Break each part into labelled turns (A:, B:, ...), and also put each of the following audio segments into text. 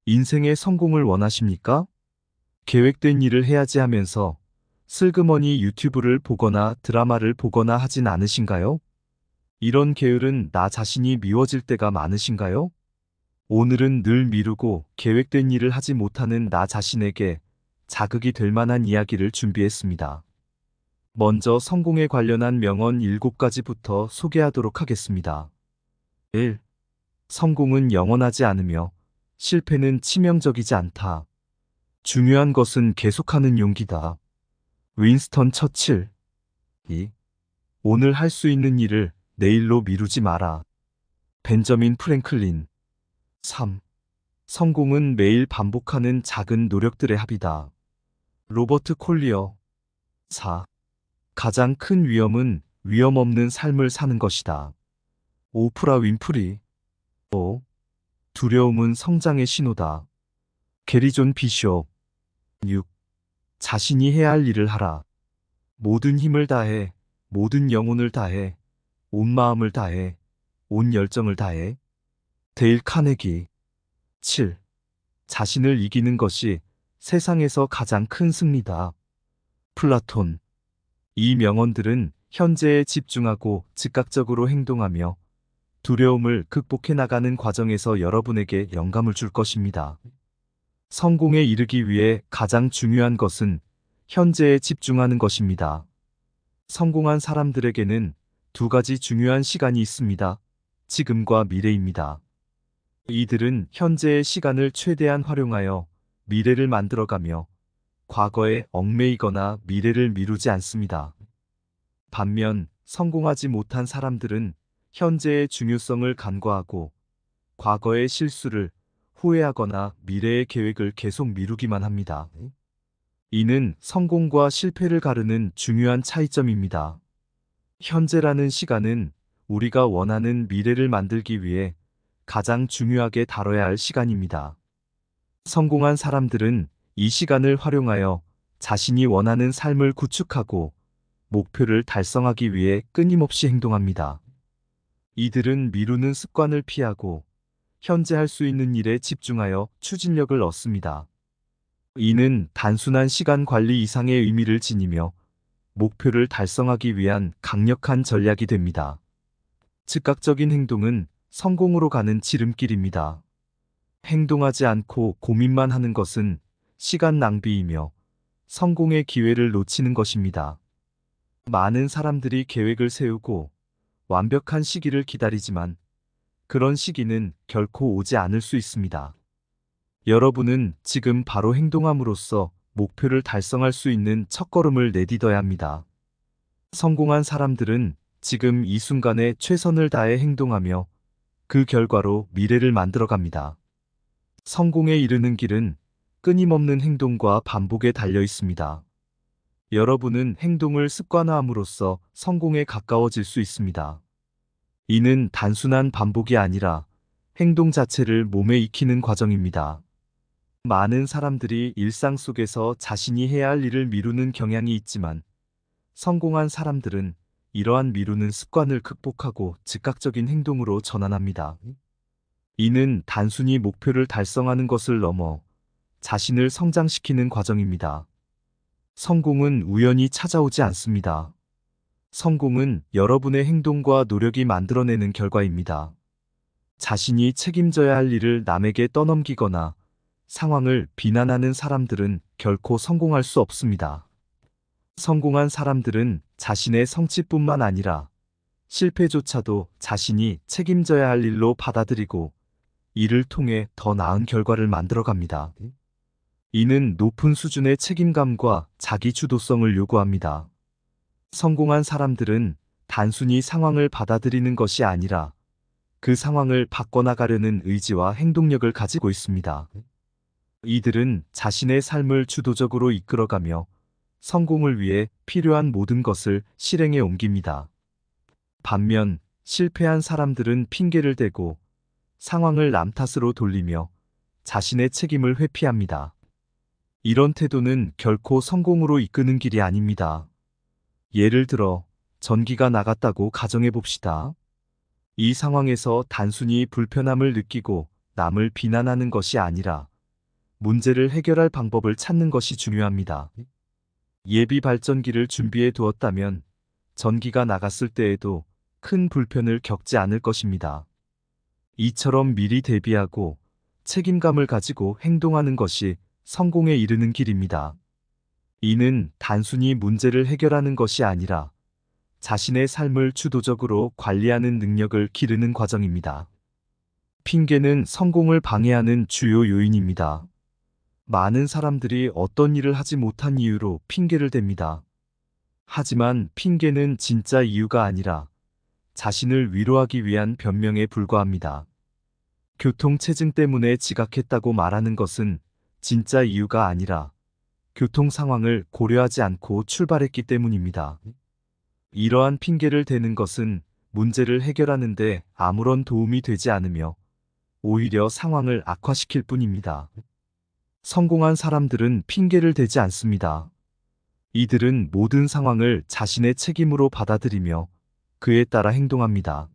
A: 인생의 성공을 원하십니까? 계획된 일을 해야지 하면서 슬그머니 유튜브를 보거나 드라마를 보거나 하진 않으신가요? 이런 게으른 나 자신이 미워질 때가 많으신가요? 오늘은 늘 미루고 계획된 일을 하지 못하는 나 자신에게 자극이 될 만한 이야기를 준비했습니다. 먼저 성공에 관련한 명언 7가지부터 소개하도록 하겠습니다. 1. 성공은 영원하지 않으며 실패는 치명적이지 않다. 중요한 것은 계속하는 용기다. 윈스턴 처칠. 2. 오늘 할 수 있는 일을 내일로 미루지 마라. 벤저민 프랭클린. 3. 성공은 매일 반복하는 작은 노력들의 합이다. 로버트 콜리어. 4. 가장 큰 위험은 위험 없는 삶을 사는 것이다. 오프라 윈프리. 5. 두려움은 성장의 신호다. 게리 존 비숍. 6. 자신이 해야 할 일을 하라. 모든 힘을 다해, 모든 영혼을 다해, 온 마음을 다해, 온 열정을 다해. 데일 카네기. 7. 자신을 이기는 것이 세상에서 가장 큰 승리다. 플라톤. 이 명언들은 현재에 집중하고 즉각적으로 행동하며 두려움을 극복해 나가는 과정에서 여러분에게 영감을 줄 것입니다. 성공에 이르기 위해 가장 중요한 것은 현재에 집중하는 것입니다. 성공한 사람들에게는 두 가지 중요한 시간이 있습니다. 지금과 미래입니다. 이들은 현재의 시간을 최대한 활용하여 미래를 만들어가며 과거에 얽매이거나 미래를 미루지 않습니다. 반면 성공하지 못한 사람들은 현재의 중요성을 간과하고 과거의 실수를 후회하거나 미래의 계획을 계속 미루기만 합니다. 이는 성공과 실패를 가르는 중요한 차이점입니다. 현재라는 시간은 우리가 원하는 미래를 만들기 위해 가장 중요하게 다뤄야 할 시간입니다. 성공한 사람들은 이 시간을 활용하여 자신이 원하는 삶을 구축하고 목표를 달성하기 위해 끊임없이 행동합니다. 이들은 미루는 습관을 피하고 현재 할 수 있는 일에 집중하여 추진력을 얻습니다. 이는 단순한 시간 관리 이상의 의미를 지니며 목표를 달성하기 위한 강력한 전략이 됩니다. 즉각적인 행동은 성공으로 가는 지름길입니다. 행동하지 않고 고민만 하는 것은 시간 낭비이며 성공의 기회를 놓치는 것입니다. 많은 사람들이 계획을 세우고 완벽한 시기를 기다리지만 그런 시기는 결코 오지 않을 수 있습니다. 여러분은 지금 바로 행동함으로써 목표를 달성할 수 있는 첫걸음을 내딛어야 합니다. 성공한 사람들은 지금 이 순간에 최선을 다해 행동하며 그 결과로 미래를 만들어갑니다. 성공에 이르는 길은 끊임없는 행동과 반복에 달려 있습니다. 여러분은 행동을 습관화함으로써 성공에 가까워질 수 있습니다. 이는 단순한 반복이 아니라 행동 자체를 몸에 익히는 과정입니다. 많은 사람들이 일상 속에서 자신이 해야 할 일을 미루는 경향이 있지만 성공한 사람들은 이러한 미루는 습관을 극복하고 즉각적인 행동으로 전환합니다. 이는 단순히 목표를 달성하는 것을 넘어 자신을 성장시키는 과정입니다. 성공은 우연히 찾아오지 않습니다. 성공은 여러분의 행동과 노력이 만들어내는 결과입니다. 자신이 책임져야 할 일을 남에게 떠넘기거나 상황을 비난하는 사람들은 결코 성공할 수 없습니다. 성공한 사람들은 자신의 성취뿐만 아니라 실패조차도 자신이 책임져야 할 일로 받아들이고 이를 통해 더 나은 결과를 만들어갑니다. 이는 높은 수준의 책임감과 자기 주도성을 요구합니다. 성공한 사람들은 단순히 상황을 받아들이는 것이 아니라 그 상황을 바꿔나가려는 의지와 행동력을 가지고 있습니다. 이들은 자신의 삶을 주도적으로 이끌어가며 성공을 위해 필요한 모든 것을 실행에 옮깁니다. 반면 실패한 사람들은 핑계를 대고 상황을 남 탓으로 돌리며 자신의 책임을 회피합니다. 이런 태도는 결코 성공으로 이끄는 길이 아닙니다. 예를 들어 전기가 나갔다고 가정해 봅시다. 이 상황에서 단순히 불편함을 느끼고 남을 비난하는 것이 아니라 문제를 해결할 방법을 찾는 것이 중요합니다. 예비 발전기를 준비해 두었다면 전기가 나갔을 때에도 큰 불편을 겪지 않을 것입니다. 이처럼 미리 대비하고 책임감을 가지고 행동하는 것이 성공에 이르는 길입니다. 이는 단순히 문제를 해결하는 것이 아니라 자신의 삶을 주도적으로 관리하는 능력을 기르는 과정입니다. 핑계는 성공을 방해하는 주요 요인입니다. 많은 사람들이 어떤 일을 하지 못한 이유로 핑계를 댑니다. 하지만 핑계는 진짜 이유가 아니라 자신을 위로하기 위한 변명에 불과합니다. 교통체증 때문에 지각했다고 말하는 것은 진짜 이유가 아니라 교통 상황을 고려하지 않고 출발했기 때문입니다. 이러한 핑계를 대는 것은 문제를 해결하는데 아무런 도움이 되지 않으며 오히려 상황을 악화시킬 뿐입니다. 성공한 사람들은 핑계를 대지 않습니다. 이들은 모든 상황을 자신의 책임으로 받아들이며 그에 따라 행동합니다.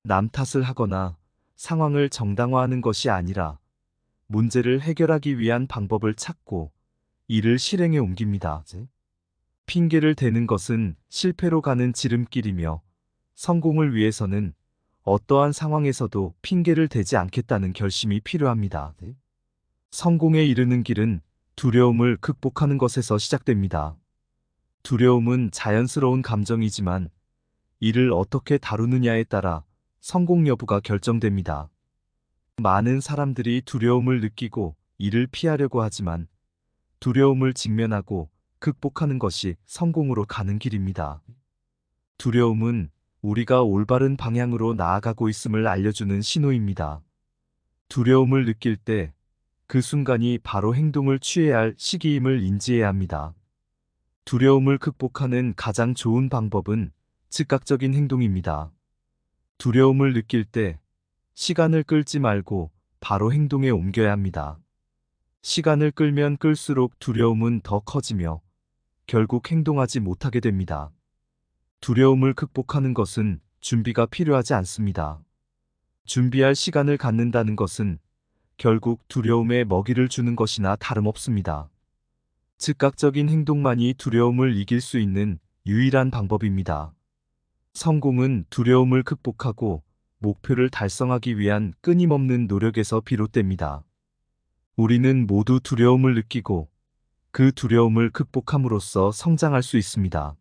A: 남 탓을 하거나 상황을 정당화하는 것이 아니라 문제를 해결하기 위한 방법을 찾고 이를 실행에 옮깁니다. 핑계를 대는 것은 실패로 가는 지름길이며 성공을 위해서는 어떠한 상황에서도 핑계를 대지 않겠다는 결심이 필요합니다. 성공에 이르는 길은 두려움을 극복하는 것에서 시작됩니다. 두려움은 자연스러운 감정이지만 이를 어떻게 다루느냐에 따라 성공 여부가 결정됩니다. 많은 사람들이 두려움을 느끼고 이를 피하려고 하지만 두려움을 직면하고 극복하는 것이 성공으로 가는 길입니다. 두려움은 우리가 올바른 방향으로 나아가고 있음을 알려주는 신호입니다. 두려움을 느낄 때 그 순간이 바로 행동을 취해야 할 시기임을 인지해야 합니다. 두려움을 극복하는 가장 좋은 방법은 즉각적인 행동입니다. 두려움을 느낄 때 시간을 끌지 말고 바로 행동에 옮겨야 합니다. 시간을 끌면 끌수록 두려움은 더 커지며 결국 행동하지 못하게 됩니다. 두려움을 극복하는 것은 준비가 필요하지 않습니다. 준비할 시간을 갖는다는 것은 결국 두려움에 먹이를 주는 것이나 다름없습니다. 즉각적인 행동만이 두려움을 이길 수 있는 유일한 방법입니다. 성공은 두려움을 극복하고 목표를 달성하기 위한 끊임없는 노력에서 비롯됩니다. 우리는 모두 두려움을 느끼고 그 두려움을 극복함으로써 성장할 수 있습니다.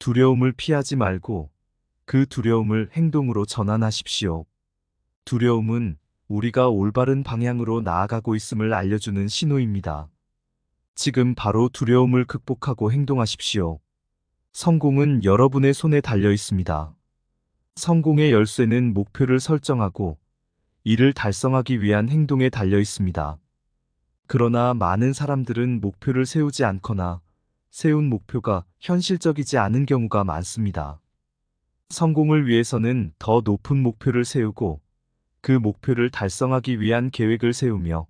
A: 두려움을 피하지 말고 그 두려움을 행동으로 전환하십시오. 두려움은 우리가 올바른 방향으로 나아가고 있음을 알려주는 신호입니다. 지금 바로 두려움을 극복하고 행동하십시오. 성공은 여러분의 손에 달려 있습니다. 성공의 열쇠는 목표를 설정하고 이를 달성하기 위한 행동에 달려 있습니다. 그러나 많은 사람들은 목표를 세우지 않거나 세운 목표가 현실적이지 않은 경우가 많습니다. 성공을 위해서는 더 높은 목표를 세우고 그 목표를 달성하기 위한 계획을 세우며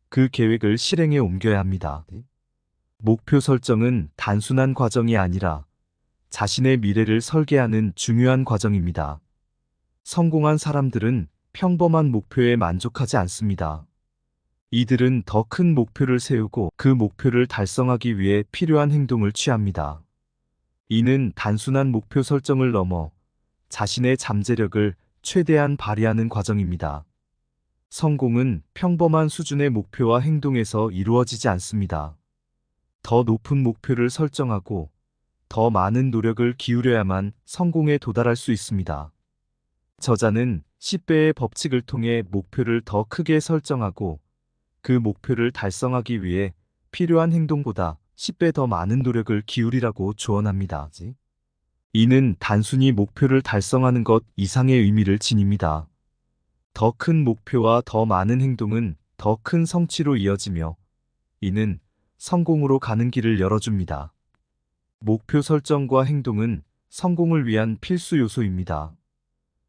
A: 그 계획을 실행에 옮겨야 합니다. 목표 설정은 단순한 과정이 아니라 자신의 미래를 설계하는 중요한 과정입니다. 성공한 사람들은 평범한 목표에 만족하지 않습니다. 이들은 더 큰 목표를 세우고 그 목표를 달성하기 위해 필요한 행동을 취합니다. 이는 단순한 목표 설정을 넘어 자신의 잠재력을 최대한 발휘하는 과정입니다. 성공은 평범한 수준의 목표와 행동에서 이루어지지 않습니다. 더 높은 목표를 설정하고 더 많은 노력을 기울여야만 성공에 도달할 수 있습니다. 저자는 10배의 법칙을 통해 목표를 더 크게 설정하고 그 목표를 달성하기 위해 필요한 행동보다 10배 더 많은 노력을 기울이라고 조언합니다. 이는 단순히 목표를 달성하는 것 이상의 의미를 지닙니다. 더 큰 목표와 더 많은 행동은 더 큰 성취로 이어지며 이는 성공으로 가는 길을 열어줍니다. 목표 설정과 행동은 성공을 위한 필수 요소입니다.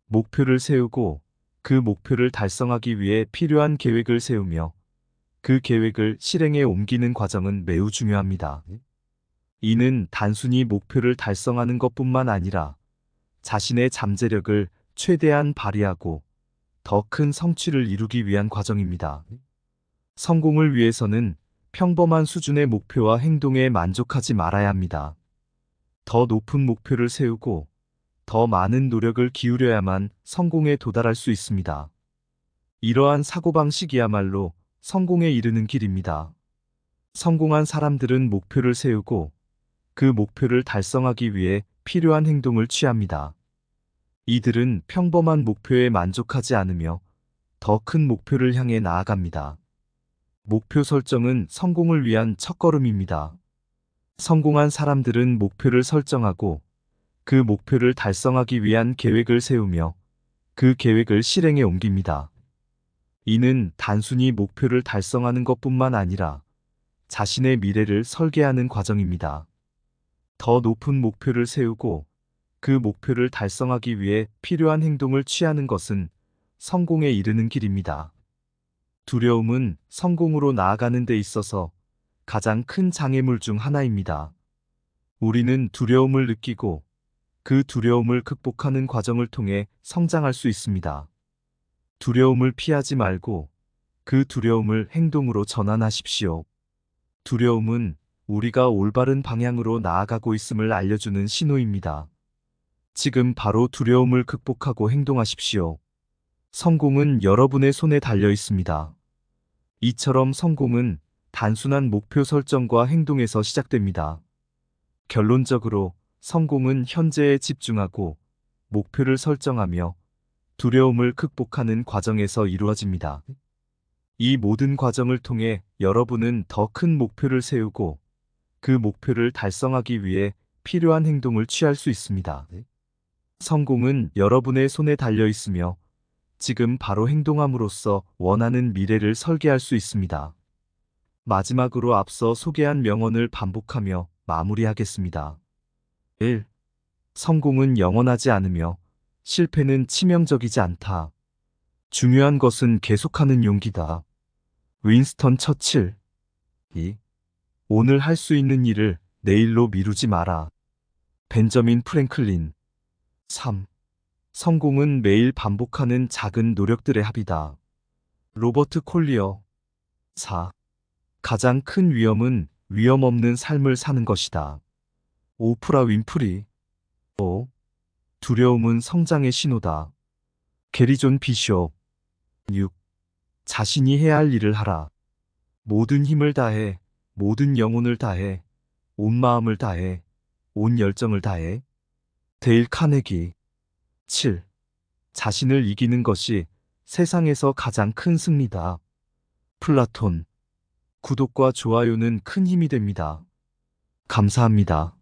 A: 목표를 세우고 그 목표를 달성하기 위해 필요한 계획을 세우며 그 계획을 실행에 옮기는 과정은 매우 중요합니다. 이는 단순히 목표를 달성하는 것뿐만 아니라 자신의 잠재력을 최대한 발휘하고 더 큰 성취를 이루기 위한 과정입니다. 성공을 위해서는 평범한 수준의 목표와 행동에 만족하지 말아야 합니다. 더 높은 목표를 세우고 더 많은 노력을 기울여야만 성공에 도달할 수 있습니다. 이러한 사고방식이야말로 성공에 이르는 길입니다. 성공한 사람들은 목표를 세우고 그 목표를 달성하기 위해 필요한 행동을 취합니다. 이들은 평범한 목표에 만족하지 않으며 더 큰 목표를 향해 나아갑니다. 목표 설정은 성공을 위한 첫걸음입니다. 성공한 사람들은 목표를 설정하고 그 목표를 달성하기 위한 계획을 세우며 그 계획을 실행에 옮깁니다. 이는 단순히 목표를 달성하는 것뿐만 아니라 자신의 미래를 설계하는 과정입니다. 더 높은 목표를 세우고 그 목표를 달성하기 위해 필요한 행동을 취하는 것은 성공에 이르는 길입니다. 두려움은 성공으로 나아가는 데 있어서 가장 큰 장애물 중 하나입니다. 우리는 두려움을 느끼고 그 두려움을 극복하는 과정을 통해 성장할 수 있습니다. 두려움을 피하지 말고 그 두려움을 행동으로 전환하십시오. 두려움은 우리가 올바른 방향으로 나아가고 있음을 알려주는 신호입니다. 지금 바로 두려움을 극복하고 행동하십시오. 성공은 여러분의 손에 달려 있습니다. 이처럼 성공은 단순한 목표 설정과 행동에서 시작됩니다. 결론적으로 성공은 현재에 집중하고 목표를 설정하며 두려움을 극복하는 과정에서 이루어집니다. 이 모든 과정을 통해 여러분은 더 큰 목표를 세우고 그 목표를 달성하기 위해 필요한 행동을 취할 수 있습니다. 성공은 여러분의 손에 달려 있으며 지금 바로 행동함으로써 원하는 미래를 설계할 수 있습니다. 마지막으로 앞서 소개한 명언을 반복하며 마무리하겠습니다. 1. 성공은 영원하지 않으며 실패는 치명적이지 않다. 중요한 것은 계속하는 용기다. 윈스턴 처칠. 2. 오늘 할 수 있는 일을 내일로 미루지 마라. 벤저민 프랭클린. 3. 성공은 매일 반복하는 작은 노력들의 합이다. 로버트 콜리어. 4. 가장 큰 위험은 위험 없는 삶을 사는 것이다. 오프라 윈프리. 5. 두려움은 성장의 신호다. 게리 존 비숍. 6. 자신이 해야 할 일을 하라. 모든 힘을 다해, 모든 영혼을 다해, 온 마음을 다해, 온 열정을 다해. 데일 카네기. 7. 자신을 이기는 것이 세상에서 가장 큰 승리다. 플라톤. 구독과 좋아요는 큰 힘이 됩니다. 감사합니다.